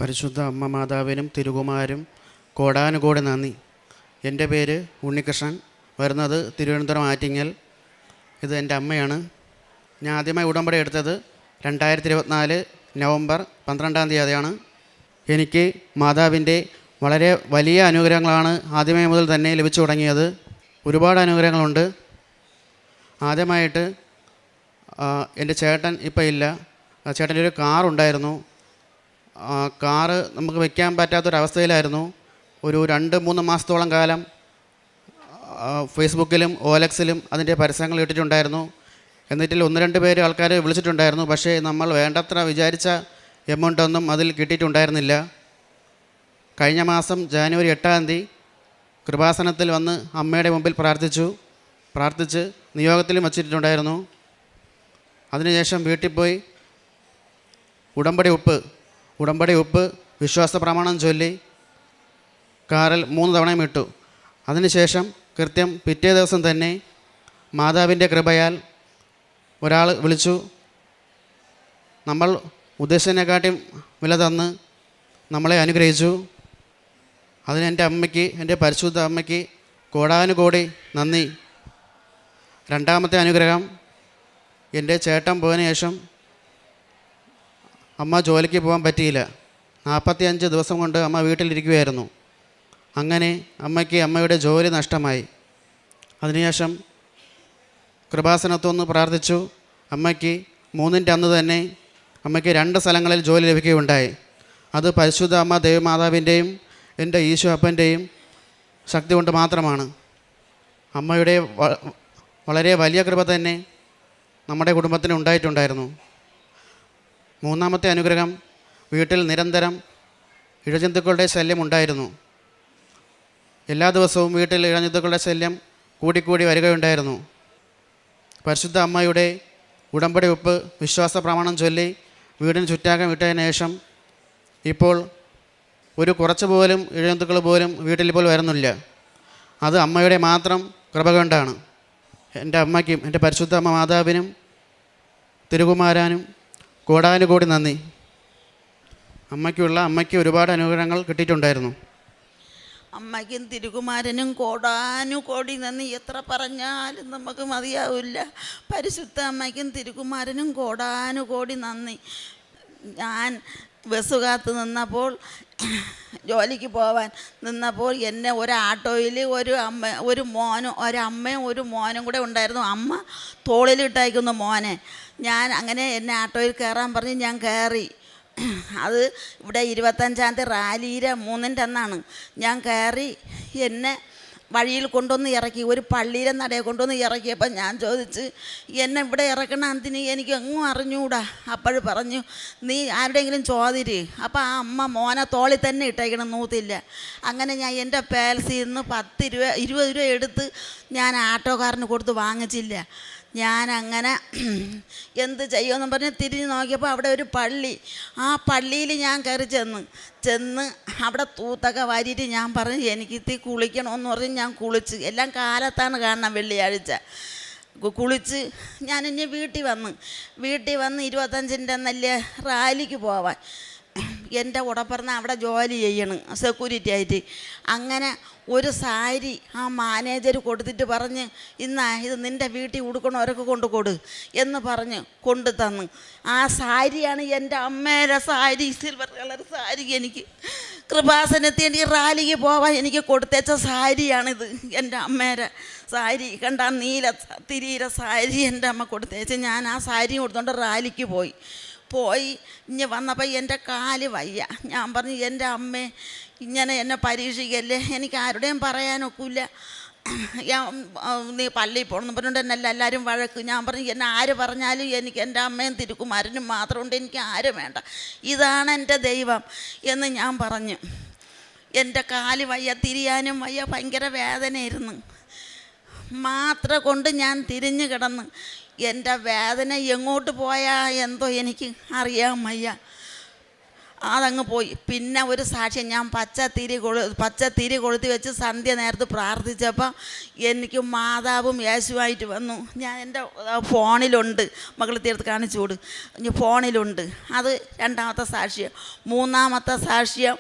പരിശുദ്ധ അമ്മ മാതാവിനും തിരുകുമാരും കോടാനുകോടി നന്ദി. എൻ്റെ പേര് ഉണ്ണികൃഷ്ണൻ, വരുന്നത് തിരുവനന്തപുരം ആറ്റിങ്ങൽ. ഇത് എൻ്റെ അമ്മയാണ്. ഞാൻ ആദ്യമായി ഉടമ്പടി എടുത്തത് 2024 നവംബർ 12-ാം തീയതിയാണ്. എനിക്ക് മാതാവിൻ്റെ വളരെ വലിയ അനുഗ്രഹങ്ങളാണ് ആദ്യമേ മുതൽ തന്നെ ലഭിച്ചു തുടങ്ങിയത്. ഒരുപാട് അനുഗ്രഹങ്ങളുണ്ട്. ആദ്യമായിട്ട് എൻ്റെ ചേട്ടൻ ഇപ്പം ഇല്ല. ചേട്ടൻ്റെ ഒരു കാറുണ്ടായിരുന്നു. കാറ് നമുക്ക് വയ്ക്കാൻ പറ്റാത്തൊരവസ്ഥയിലായിരുന്നു. ഒരു 2-3 മാസത്തോളം കാലം ഫേസ്ബുക്കിലും OLXിലും അതിൻ്റെ പരസ്യങ്ങൾ ഇട്ടിട്ടുണ്ടായിരുന്നു. എന്നിട്ടിൽ 1-2 പേര് ആൾക്കാർ വിളിച്ചിട്ടുണ്ടായിരുന്നു. പക്ഷേ നമ്മൾ വേണ്ടത്ര വിചാരിച്ച എമൗണ്ടൊന്നും അതിൽ കിട്ടിയിട്ടുണ്ടായിരുന്നില്ല. കഴിഞ്ഞ മാസം ജാനുവരി 8-ാം തീയതി കൃപാസനത്തിൽ വന്ന് അമ്മയുടെ മുമ്പിൽ പ്രാർത്ഥിച്ച് നിയോഗത്തിലും വച്ചിട്ടുണ്ടായിരുന്നു. അതിനുശേഷം വീട്ടിൽ പോയി ഉടമ്പടി ഉപ്പ് വിശ്വാസ പ്രമാണം ചൊല്ലി കാറിൽ 3 തവണയും ഇട്ടു. അതിനുശേഷം കൃത്യം പിറ്റേ ദിവസം തന്നെ മാതാവിൻ്റെ കൃപയാൽ ഒരാൾ വിളിച്ചു. നമ്മൾ ഉദ്ദേശിച്ചതിനെക്കാട്ടിയും വില തന്ന് നമ്മളെ അനുഗ്രഹിച്ചു. അതിന് എൻ്റെ പരിശുദ്ധ അമ്മയ്ക്ക് കോടാനുകോടി നന്ദി. രണ്ടാമത്തെ അനുഗ്രഹം, എൻ്റെ ചേട്ടൻ പോയതിനു ശേഷം അമ്മ ജോലിക്ക് പോകാൻ പറ്റിയില്ല. 45 ദിവസം കൊണ്ട് അമ്മ വീട്ടിലിരിക്കുകയായിരുന്നു. അങ്ങനെ അമ്മയുടെ ജോലി നഷ്ടമായി. അതിനുശേഷം കൃപാസനത്തൊന്ന് പ്രാർത്ഥിച്ചു. അമ്മയ്ക്ക് 3-ൻ്റെ അന്ന് തന്നെ അമ്മയ്ക്ക് 2 സ്ഥലങ്ങളിൽ ജോലി ലഭിക്കുകയുണ്ടായി. അത് പരിശുദ്ധ അമ്മ ദേവമാതാവിൻ്റെയും എൻ്റെ ഈശോ അപ്പൻ്റെയും ശക്തി കൊണ്ട് മാത്രമാണ്. അമ്മയുടെ വളരെ വലിയ കൃപ തന്നെ നമ്മുടെ കുടുംബത്തിന് ഉണ്ടായിട്ടുണ്ടായിരുന്നു. മൂന്നാമത്തെ അനുഗ്രഹം, വീട്ടിൽ നിരന്തരം ഇഴജന്തുക്കളുടെ ശല്യം ഉണ്ടായിരുന്നു. എല്ലാ ദിവസവും വീട്ടിൽ ഇഴജന്തുക്കളുടെ ശല്യം കൂടിക്കൂടി വരികയുണ്ടായിരുന്നു. പരിശുദ്ധ അമ്മയുടെ ഉടമ്പടി ഉപ്പ് വിശ്വാസ പ്രമാണം ചൊല്ലി വീടിന് ചുറ്റാകം ഇട്ടതിന് ശേഷം ഇപ്പോൾ കുറച്ച് പോലും ഇഴജന്തുക്കൾ പോലും വീട്ടിൽ ഇപ്പോൾ വരുന്നില്ല. അത് അമ്മയുടെ മാത്രം കൃപ കൊണ്ടാണ്. എൻ്റെ അമ്മയ്ക്കും എൻ്റെ പരിശുദ്ധ അമ്മ മാതാവിനും തിരുകുമാരനും കോടാനുകോടി നന്ദി. അമ്മയ്ക്ക് ഒരുപാട് അനുഗ്രഹങ്ങൾ കിട്ടിയിട്ടുണ്ടായിരുന്നു. അമ്മയ്ക്കും തിരുകുമാരനും കോടാനുകോടി നന്ദി. എത്ര പറഞ്ഞാലും നമുക്ക് മതിയാവില്ല. പരിശുദ്ധ അമ്മയ്ക്കും തിരുകുമാരനും കോടാനുകോടി നന്ദി. ഞാൻ ബസ് കാത്ത് നിന്നപ്പോൾ, ജോലിക്ക് പോവാൻ നിന്നപ്പോൾ എന്നെ ഒരാട്ടോയിൽ ഒരമ്മയും ഒരു മോനും കൂടെ ഉണ്ടായിരുന്നു. അമ്മ തോളിലിട്ടയക്കുന്നു മോനെ. ഞാൻ അങ്ങനെ എന്നെ ആട്ടോയിൽ കയറാൻ പറഞ്ഞ് ഞാൻ കയറി. അത് ഇവിടെ 25-ാം തീയതി റാലിയിലെ 3-ൻ്റെ അന്നാണ്. ഞാൻ കയറി. എന്നെ വഴിയിൽ കൊണ്ടുവന്ന് ഇറക്കി, ഒരു പള്ളിയിലെ നടയെ കൊണ്ടുവന്ന് ഇറക്കിയപ്പോൾ ഞാൻ ചോദിച്ച്, എന്നെ ഇവിടെ ഇറക്കണ എന്തിന്, എനിക്ക് എങ്ങും അറിഞ്ഞൂടാ. അപ്പോൾ പറഞ്ഞു, നീ ആരുടെയെങ്കിലും ചോദിര്. അപ്പോൾ ആ അമ്മ മോനെ തോളിൽ തന്നെ ഇട്ടേക്കണം, നൂത്തില്ല. അങ്ങനെ ഞാൻ എൻ്റെ പേൽസിൽ നിന്ന് 10 രൂപ 20 രൂപ എടുത്ത് ഞാൻ ആട്ടോക്കാരന് കൊടുത്ത് വാങ്ങിച്ചില്ല. ഞാനങ്ങനെ എന്ത് ചെയ്യുമെന്ന് പറഞ്ഞ് തിരിഞ്ഞ് നോക്കിയപ്പോൾ അവിടെ ഒരു പള്ളി. ആ പള്ളിയിൽ ഞാൻ കയറി ചെന്ന് അവിടെ തൂത്തൊക്കെ വാരിയിട്ട് ഞാൻ പറഞ്ഞു, എനിക്ക് കുളിക്കണമെന്ന് പറഞ്ഞ് ഞാൻ കുളിച്ച്. എല്ലാം കാലത്താണ് കാണണം, വെള്ളിയാഴ്ച. കുളിച്ച് ഞാനിനി വീട്ടിൽ വന്ന് 25-ൻ്റെ അന്നല്ലേ റാലിക്ക് പോവാൻ. എൻ്റെ ഉടപ്പറന്ന് അവിടെ ജോലി ചെയ്യണം സെക്യൂരിറ്റി ആയിട്ട്. അങ്ങനെ ഒരു സാരി ആ മാനേജർ കൊടുത്തിട്ട് പറഞ്ഞ്, ഇത് നിൻ്റെ വീട്ടിൽ ഉടുക്കണവരൊക്കെ കൊണ്ടു എന്ന് പറഞ്ഞ് കൊണ്ടു തന്ന്. ആ സാരിയാണ് എൻ്റെ അമ്മേരെ സാരി, സിൽവർ കളർ സാരി. എനിക്ക് കൃപാസനത്തിൽ എനിക്ക് റാലിക്ക് പോവാൻ എനിക്ക് കൊടുത്തേച്ച സാരിയാണിത്. എൻ്റെ അമ്മേരെ സാരി കണ്ട, നീല തിരീര സാരി എൻ്റെ അമ്മ കൊടുത്തേച്ച്. ഞാൻ ആ സാരി കൊടുത്തോണ്ട് റാലിക്ക് പോയി ഇനി വന്നപ്പോൾ എൻ്റെ കാല് വയ്യ. ഞാൻ പറഞ്ഞു, എൻ്റെ അമ്മേ ഇങ്ങനെ എന്നെ പരീക്ഷിക്കല്ലേ, എനിക്ക് ആരുടെയും പറയാനൊക്കില്ല. നീ പള്ളിയിൽ പോകണമെന്ന് പറഞ്ഞുകൊണ്ട് എന്നല്ല എല്ലാവരും വഴക്ക്. ഞാൻ പറഞ്ഞു, എന്നെ ആര് പറഞ്ഞാലും എനിക്ക് എൻ്റെ അമ്മയും തിരുക്കുമാരനും മാത്രമുണ്ട്, എനിക്ക് ആരും വേണ്ട, ഇതാണ് എൻ്റെ ദൈവം എന്ന് ഞാൻ പറഞ്ഞു. എൻ്റെ കാല് വയ്യ, തിരിയാനും വയ്യ, ഭയങ്കര വേദനയായിരുന്നു. മാത്ര കൊണ്ട് ഞാൻ തിരിഞ്ഞു കിടന്ന്. എൻ്റെ വേദന എങ്ങോട്ട് പോയാൽ എന്തോ എനിക്ക് അറിയാൻ വയ്യ. അതങ്ങ് പോയി. പിന്നെ ഒരു സാക്ഷ്യം, ഞാൻ പച്ചത്തിരി കൊളുത്തി വെച്ച് സന്ധ്യ നേരത്ത് പ്രാർത്ഥിച്ചപ്പോൾ എനിക്ക് മാതാവും യേശുവായിട്ട് വന്നു. ഞാൻ എൻ്റെ ഫോണിലുണ്ട്, മകൾ തീർത്ത് കാണിച്ചു കൊടു, ഫോണിലുണ്ട്. അത് രണ്ടാമത്തെ സാക്ഷ്യം. മൂന്നാമത്തെ സാക്ഷ്യം,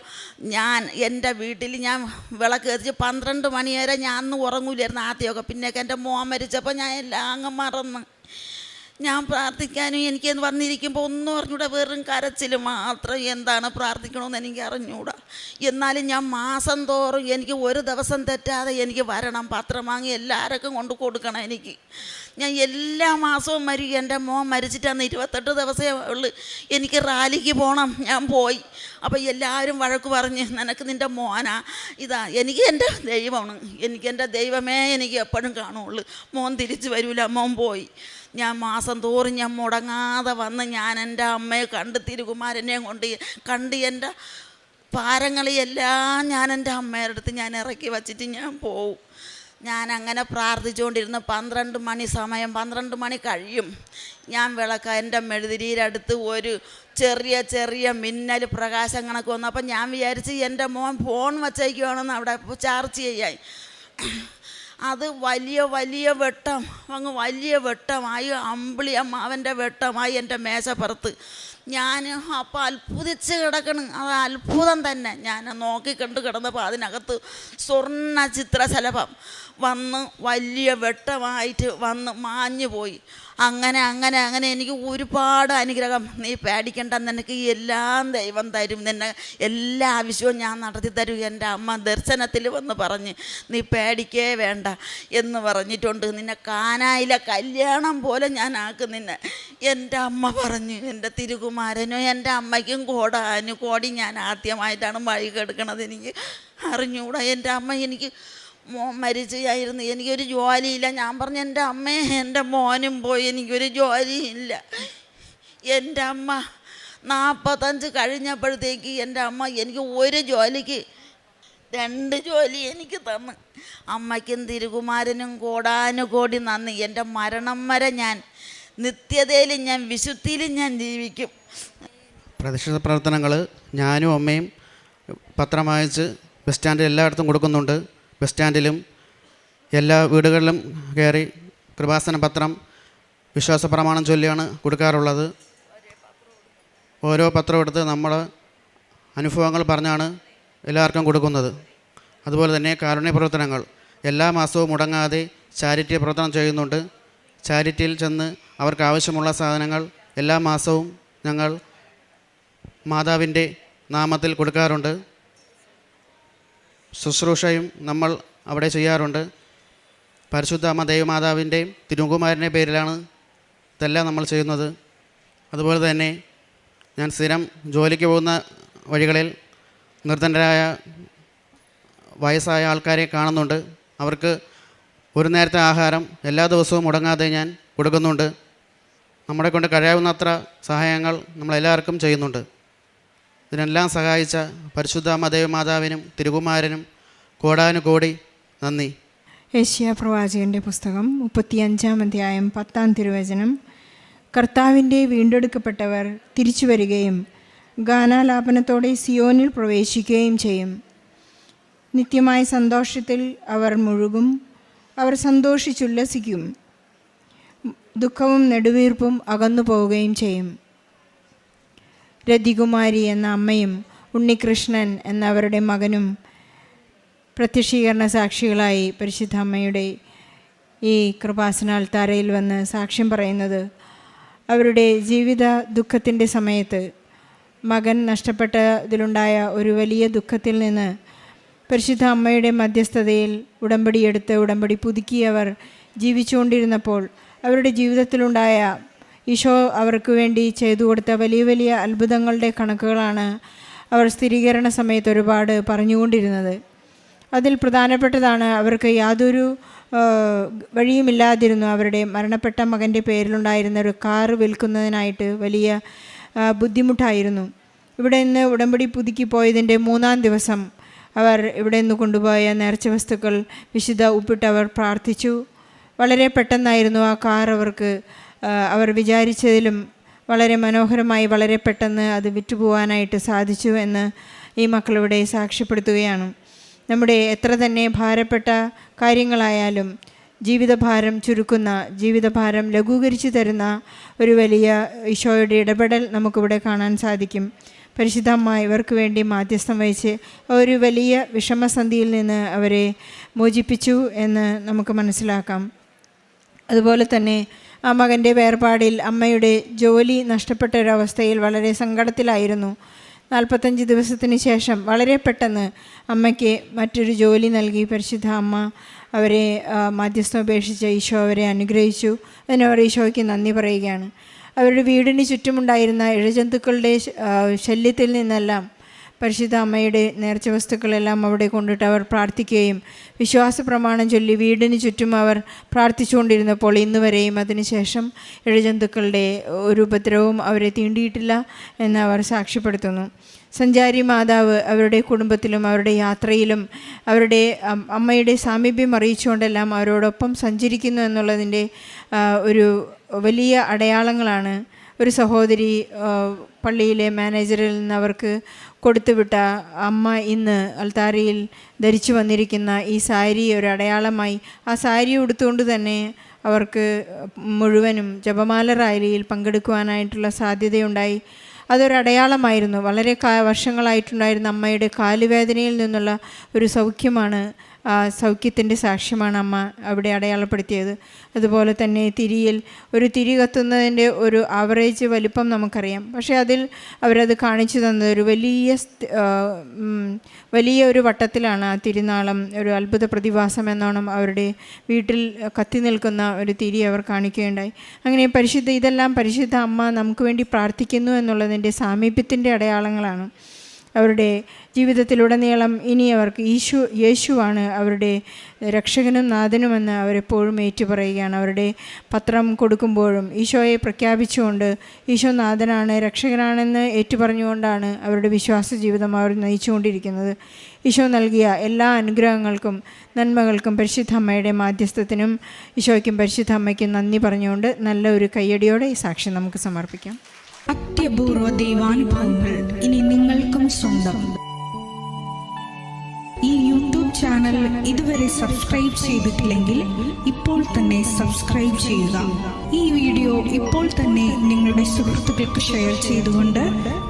ഞാൻ എൻ്റെ വീട്ടിൽ ഞാൻ വിളക്ക് കത്തിച്ച് 12 മണി വരെ ഞാൻ അന്ന് ഉറങ്ങൂലായിരുന്നു ആദ്യമൊക്കെ. പിന്നെയൊക്കെ എൻ്റെ മോൻ മരിച്ചപ്പോൾ ഞാൻ എല്ലാം അങ്ങ് മറന്ന്. ഞാൻ പ്രാർത്ഥിക്കാനും എനിക്ക് വന്നിരിക്കുമ്പോൾ ഒന്നും അറിഞ്ഞൂടാ, വെറും കരച്ചിൽ മാത്രം. എന്താണ് പ്രാർത്ഥിക്കണമെന്ന് എനിക്ക് അറിഞ്ഞൂടാ. എന്നാലും ഞാൻ മാസം തോറും എനിക്ക് ഒരു ദിവസം തെറ്റാതെ എനിക്ക് വരണം, പത്രം വാങ്ങി എല്ലാവർക്കും കൊണ്ട് കൊടുക്കണം. എനിക്ക് ഞാൻ എല്ലാ മാസവും വരും. എൻ്റെ മോൻ മരിച്ചിട്ടാന്ന് 28 ദിവസമേ ഉള്ളു. എനിക്ക് റാലിക്ക് പോകണം. ഞാൻ പോയി. അപ്പോൾ എല്ലാവരും വഴക്ക് പറഞ്ഞ്, നിനക്ക് നിൻ്റെ മോനാ ഇതാ. എനിക്ക് എൻ്റെ ദൈവമാണ്, എനിക്ക് എൻ്റെ ദൈവമേ എനിക്ക് എപ്പോഴും കാണുള്ളൂ. മോൻ തിരിച്ചു വരില്ല. മോൻ പോയി. ഞാൻ മാസം തോറും ഞാൻ മുടങ്ങാതെ വന്ന് ഞാൻ എൻ്റെ അമ്മയെ കണ്ട് തിരുകുമാരനെയും കണ്ട് എൻ്റെ ഭാരങ്ങളെല്ലാം ഞാൻ എൻ്റെ അമ്മയുടെ അടുത്ത് ഞാൻ ഇറക്കി വച്ചിട്ട് ഞാൻ പോവും. ഞാൻ അങ്ങനെ പ്രാർത്ഥിച്ചുകൊണ്ടിരുന്ന് 12 മണി സമയം, 12 മണി കഴിയും. ഞാൻ എൻ്റെ മെഴുതിരിയിലടുത്ത് ഒരു ചെറിയ മിന്നൽ പ്രകാശം കണക്ക് വന്നു. അപ്പം ഞാൻ വിചാരിച്ച് എൻ്റെ മോൻ ഫോൺ വച്ചേക്കുവാണെന്ന് അവിടെ ചാർജ് ചെയ്യാൻ. അത് വലിയ വെട്ടം, അങ്ങ് വലിയ വെട്ടമായി, അമ്പിളി അമ്മാവൻ്റെ വെട്ടമായി എൻ്റെ മേശപ്പുറത്ത്. ഞാൻ അപ്പോൾ അത്ഭുതിച്ച് കിടക്കണം. അത് അത്ഭുതം തന്നെ. ഞാൻ നോക്കിക്കണ്ട് കിടന്നപ്പോൾ അതിനകത്ത് സ്വർണ്ണ ചിത്രശലഭം വന്ന് വലിയ വെട്ടമായിട്ട് വന്ന് മാഞ്ഞു പോയി. അങ്ങനെ എനിക്ക് ഒരുപാട് അനുഗ്രഹം. നീ പേടിക്കണ്ട, നിനക്ക് എല്ലാം ദൈവം തരും, നിന്നെ എല്ലാ ആവശ്യവും ഞാൻ നടത്തി തരും. എൻ്റെ അമ്മ ദർശനത്തിൽ വന്ന് പറഞ്ഞ്, നീ പേടിക്കേ വേണ്ട എന്ന് പറഞ്ഞിട്ടുണ്ട്. നിന്നെ കാനായിലെ കല്യാണം പോലെ ഞാൻ ആക്കും നിന്നെ. എൻ്റെ അമ്മ പറഞ്ഞു. എൻ്റെ തിരുകുമാരനും എൻ്റെ അമ്മയ്ക്കും കോടി ഞാൻ ആദ്യമായിട്ടാണ് വഴി കെടുക്കണത്. എനിക്ക് അറിഞ്ഞൂടാ. എൻ്റെ അമ്മ എനിക്ക് മരിച്ചായിരുന്നു, എനിക്കൊരു ജോലിയില്ല. ഞാൻ പറഞ്ഞു, എൻ്റെ അമ്മയെ എൻ്റെ മോനും പോയി, എനിക്കൊരു ജോലിയില്ല. എൻ്റെ അമ്മ 45 കഴിഞ്ഞപ്പോഴത്തേക്ക് എൻ്റെ അമ്മ എനിക്ക് ഒരു ജോലിക്ക് 2 ജോലി എനിക്ക് തന്നു. അമ്മയ്ക്കും തിരുകുമാരനും കോടാനുകോടി നന്ദി. എൻ്റെ മരണം വരെ ഞാൻ നിത്യതയിലും ഞാൻ വിശുദ്ധിയിലും ഞാൻ ജീവിക്കും. പ്രതിഷ്ഠിത പ്രവർത്തനങ്ങൾ ഞാനും അമ്മയും പത്രം വായിച്ച് ബസ് സ്റ്റാൻഡിൽ എല്ലായിടത്തും കൊടുക്കുന്നുണ്ട്. ബസ് സ്റ്റാൻഡിലും എല്ലാ വീടുകളിലും കയറി കൃപാസന പത്രം വിശ്വാസ പ്രമാണം ചൊല്ലിയാണ് കൊടുക്കാറുള്ളത്. ഓരോ പത്രം എടുത്ത് നമ്മൾ അനുഭവങ്ങൾ പറഞ്ഞാണ് എല്ലാവർക്കും കൊടുക്കുന്നത്. അതുപോലെ തന്നെ കാരുണ്യ പ്രവർത്തനങ്ങൾ എല്ലാ മാസവും മുടങ്ങാതെ ചാരിറ്റി പ്രവർത്തനം ചെയ്യുന്നുണ്ട്. ചാരിറ്റിയിൽ ചെന്ന് അവർക്ക് ആവശ്യമുള്ള സാധനങ്ങൾ എല്ലാ മാസവും ഞങ്ങൾ മാതാവിൻ്റെ നാമത്തിൽ കൊടുക്കാറുണ്ട്. ശുശ്രൂഷയും നമ്മൾ അവിടെ ചെയ്യാറുണ്ട്. പരിശുദ്ധ അമ്മ ദേവമാതാവിൻ്റെയും തിരുകുമാരൻ്റെ പേരിലാണ് ഇതെല്ലാം നമ്മൾ ചെയ്യുന്നത്. അതുപോലെ തന്നെ ഞാൻ സ്ഥിരം ജോലിക്ക് പോകുന്ന വഴികളിൽ നിർധനരായ വയസ്സായ ആൾക്കാരെ കാണുന്നുണ്ട്. അവർക്ക് ഒരു നേരത്തെ ആഹാരം എല്ലാ ദിവസവും മുടങ്ങാതെ ഞാൻ കൊടുക്കുന്നുണ്ട്. നമ്മളെ കൊണ്ട് കഴിയാവുന്നത്ര സഹായങ്ങൾ നമ്മളെല്ലാവർക്കും ചെയ്യുന്നുണ്ട്. ഇതിനെല്ലാം സഹായിച്ച പരിശുദ്ധ അമ്മ ദേവമാതാവിനും തിരുകുമാരനും കോടാനുകോടി നന്ദി. യെശയ്യാ പ്രവാചകൻ്റെ പുസ്തകം 35-ാം അധ്യായം 10-ാം തിരുവചനം. കർത്താവിൻ്റെ വീണ്ടെടുക്കപ്പെട്ടവർ തിരിച്ചു വരികയും ഗാനാലാപനത്തോടെ സിയോനിൽ പ്രവേശിക്കുകയും ചെയ്യും. നിത്യമായ സന്തോഷത്തിൽ അവർ മുഴുകും. അവർ സന്തോഷിച്ചുല്ലസിക്കും. ദുഃഖവും നെടുവീർപ്പും അകന്നു പോവുകയും ചെയ്യും. രതികുമാരി എന്ന അമ്മയും ഉണ്ണികൃഷ്ണൻ എന്നവരുടെ മകനും പ്രത്യക്ഷീകരണ സാക്ഷികളായി പരിശുദ്ധ അമ്മയുടെ ഈ കൃപാസനാൽത്താരയിൽ വന്ന് സാക്ഷ്യം പറയുന്നത്, അവരുടെ ജീവിത ദുഃഖത്തിൻ്റെ സമയത്ത് മകൻ നഷ്ടപ്പെട്ടതിലുണ്ടായ ഒരു വലിയ ദുഃഖത്തിൽ നിന്ന് പരിശുദ്ധ അമ്മയുടെ മധ്യസ്ഥതയിൽ ഉടമ്പടി പുതുക്കി അവർ ജീവിച്ചുകൊണ്ടിരുന്നപ്പോൾ അവരുടെ ജീവിതത്തിലുണ്ടായ ഈശോ അവർക്ക് വേണ്ടി ചെയ്തു കൊടുത്ത വലിയ അത്ഭുതങ്ങളുടെ കണക്കുകളാണ് അവർ സ്ഥിരീകരണ സമയത്ത് ഒരുപാട് പറഞ്ഞുകൊണ്ടിരുന്നത്. അതിൽ പ്രധാനപ്പെട്ടതാണ്, അവർക്ക് യാതൊരു വഴിയുമില്ലാതിരുന്നു. അവരുടെ മരണപ്പെട്ട മകൻ്റെ പേരിലുണ്ടായിരുന്ന ഒരു കാറ് വിൽക്കുന്നതിനായിട്ട് വലിയ ബുദ്ധിമുട്ടായിരുന്നു. ഇവിടെ നിന്ന് ഉടമ്പടി പുതുക്കി പോയതിൻ്റെ 3-ാം ദിവസം അവർ ഇവിടെ നിന്ന് കൊണ്ടുപോയ നേർച്ച വസ്തുക്കൾ വിശുദ്ധ ഉപ്പിട്ടവർ പ്രാർത്ഥിച്ചു. വളരെ പെട്ടെന്നായിരുന്നു ആ കാർ അവർക്ക് അവർ വിചാരിച്ചതിലും വളരെ മനോഹരമായി വളരെ പെട്ടെന്ന് അത് വിറ്റുപോകാനായിട്ട് സാധിച്ചു എന്ന് ഈ മക്കളിവിടെ സാക്ഷ്യപ്പെടുത്തുകയാണ്. നമ്മുടെ എത്ര തന്നെ ഭാരപ്പെട്ട കാര്യങ്ങളായാലും ജീവിതഭാരം ചുരുക്കുന്ന, ജീവിതഭാരം ലഘൂകരിച്ചു തരുന്ന ഒരു വലിയ ഈശോയുടെ ഇടപെടൽ നമുക്കിവിടെ കാണാൻ സാധിക്കും. പരിശുദ്ധ അമ്മ ഇവർക്ക് വേണ്ടി മാധ്യസ്ഥം വഹിച്ച് ഒരു വലിയ വിഷമസന്ധിയിൽ നിന്ന് അവരെ മോചിപ്പിച്ചു എന്ന് നമുക്ക് മനസ്സിലാക്കാം. അതുപോലെ തന്നെ ആ മകൻ്റെ വേർപാടിൽ അമ്മയുടെ ജോലി നഷ്ടപ്പെട്ട ഒരവസ്ഥയിൽ വളരെ സങ്കടത്തിലായിരുന്നു. 45 ദിവസത്തിന് ശേഷം വളരെ പെട്ടെന്ന് അമ്മയ്ക്ക് മറ്റൊരു ജോലി നൽകി പരിശുദ്ധ അമ്മ അവരെ മാധ്യസ്ഥം ഉപേക്ഷിച്ച ഈശോ അവരെ അനുഗ്രഹിച്ചു. അതിനവർ ഈശോയ്ക്ക് നന്ദി പറയുകയാണ്. അവരുടെ വീടിന് ചുറ്റുമുണ്ടായിരുന്ന ഇഴജന്തുക്കളുടെ ശല്യത്തിൽ നിന്നെല്ലാം പരിശുദ്ധ അമ്മയുടെ നേർച്ച വസ്തുക്കളെല്ലാം അവിടെ കൊണ്ടിട്ട് അവർ പ്രാർത്ഥിക്കുകയും വിശ്വാസ പ്രമാണം ചൊല്ലി വീടിന് ചുറ്റും അവർ പ്രാർത്ഥിച്ചുകൊണ്ടിരുന്നപ്പോൾ ഇന്ന് വരെയും അതിനുശേഷം ഇഴജന്തുക്കളുടെ ഒരു ഉപദ്രവവും അവരെ തീണ്ടിയിട്ടില്ല എന്ന് അവർ സാക്ഷ്യപ്പെടുത്തുന്നു. സഞ്ചാരി മാതാവ് അവരുടെ കുടുംബത്തിലും അവരുടെ യാത്രയിലും അവരുടെ അമ്മയുടെ സാമീപ്യം അറിയിച്ചുകൊണ്ടെല്ലാം അവരോടൊപ്പം സഞ്ചരിക്കുന്നു എന്നുള്ളതിൻ്റെ ഒരു വലിയ അടയാളങ്ങളാണ്. ഒരു സഹോദരി പള്ളിയിലെ മാനേജറിൽ നിന്ന് അവർക്ക് കൊടുത്തുവിട്ട അമ്മ ഇന്ന് അൽത്താരയിൽ ധരിച്ചു വന്നിരിക്കുന്ന ഈ സാരി ഒരു അടയാളമായി ആ സാരി ഉടുത്തുകൊണ്ട് തന്നെ അവർക്ക് മുഴുവനും ജപമാല റാലിയിൽ പങ്കെടുക്കുവാനായിട്ടുള്ള സാധ്യതയുണ്ടായി. അതൊരടയാളമായിരുന്നു. വളരെ വർഷങ്ങളായിട്ടുണ്ടായിരുന്ന അമ്മയുടെ കാലുവേദനയിൽ നിന്നുള്ള ഒരു സൗഖ്യമാണ്, സൗഖ്യത്തിൻ്റെ സാക്ഷ്യമാണ് അമ്മ അവിടെ അടയാളപ്പെടുത്തിയത്. അതുപോലെ തന്നെ തിരിയിൽ ഒരു തിരി കത്തുന്നതിൻ്റെ ഒരു ആവറേജ് വലിപ്പം നമുക്കറിയാം. പക്ഷേ അതിൽ അവരത് കാണിച്ചു തന്നത് ഒരു വലിയ ഒരു വട്ടത്തിലാണ് ആ തിരുനാളം, ഒരു അത്ഭുത പ്രതിഭാസം എന്നോണം അവരുടെ വീട്ടിൽ കത്തി നിൽക്കുന്ന ഒരു തിരി അവർ കാണിക്കുകയുണ്ടായി. അങ്ങനെ ഇതെല്ലാം പരിശുദ്ധ അമ്മ നമുക്ക് വേണ്ടി പ്രാർത്ഥിക്കുന്നു എന്നുള്ളതിൻ്റെ സാമീപ്യത്തിൻ്റെ അടയാളങ്ങളാണ്. അവരുടെ ജീവിതത്തിലുടനീളം ഇനി അവർക്ക് യേശുവാണ് അവരുടെ രക്ഷകനും നാഥനുമെന്ന് അവരെപ്പോഴും ഏറ്റുപറയുകയാണ്. അവരുടെ പത്രം കൊടുക്കുമ്പോഴും ഈശോയെ പ്രഖ്യാപിച്ചുകൊണ്ട് ഈശോ നാഥനാണ്, രക്ഷകനാണെന്ന് ഏറ്റുപറഞ്ഞുകൊണ്ടാണ് അവരുടെ വിശ്വാസ ജീവിതം അവർ നയിച്ചുകൊണ്ടിരിക്കുന്നത്. ഈശോ നൽകിയ എല്ലാ അനുഗ്രഹങ്ങൾക്കും നന്മകൾക്കും പരിശുദ്ധ അമ്മയുടെ മാധ്യസ്ഥത്തിനും ഈശോയ്ക്കും പരിശുദ്ധ അമ്മയ്ക്കും നന്ദി പറഞ്ഞുകൊണ്ട് നല്ല ഒരു കയ്യടിയോടെ ഈ സാക്ഷ്യം നമുക്ക് സമർപ്പിക്കാം. അത്യപൂർവ ദൈവാനുഭവങ്ങൾ ഇനി നിങ്ങൾക്കും സ്വന്തം. ഈ യൂട്യൂബ് ചാനൽ ഇതുവരെ സബ്സ്ക്രൈബ് ചെയ്തിട്ടില്ലെങ്കിൽ ഇപ്പോൾ തന്നെ സബ്സ്ക്രൈബ് ചെയ്യുക. ഈ വീഡിയോ ഇപ്പോൾ തന്നെ നിങ്ങളുടെ സുഹൃത്തുക്കൾക്ക് ഷെയർ ചെയ്തുകൊണ്ട്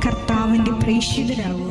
കർത്താവിൻ്റെ പ്രേക്ഷിതരാകുക.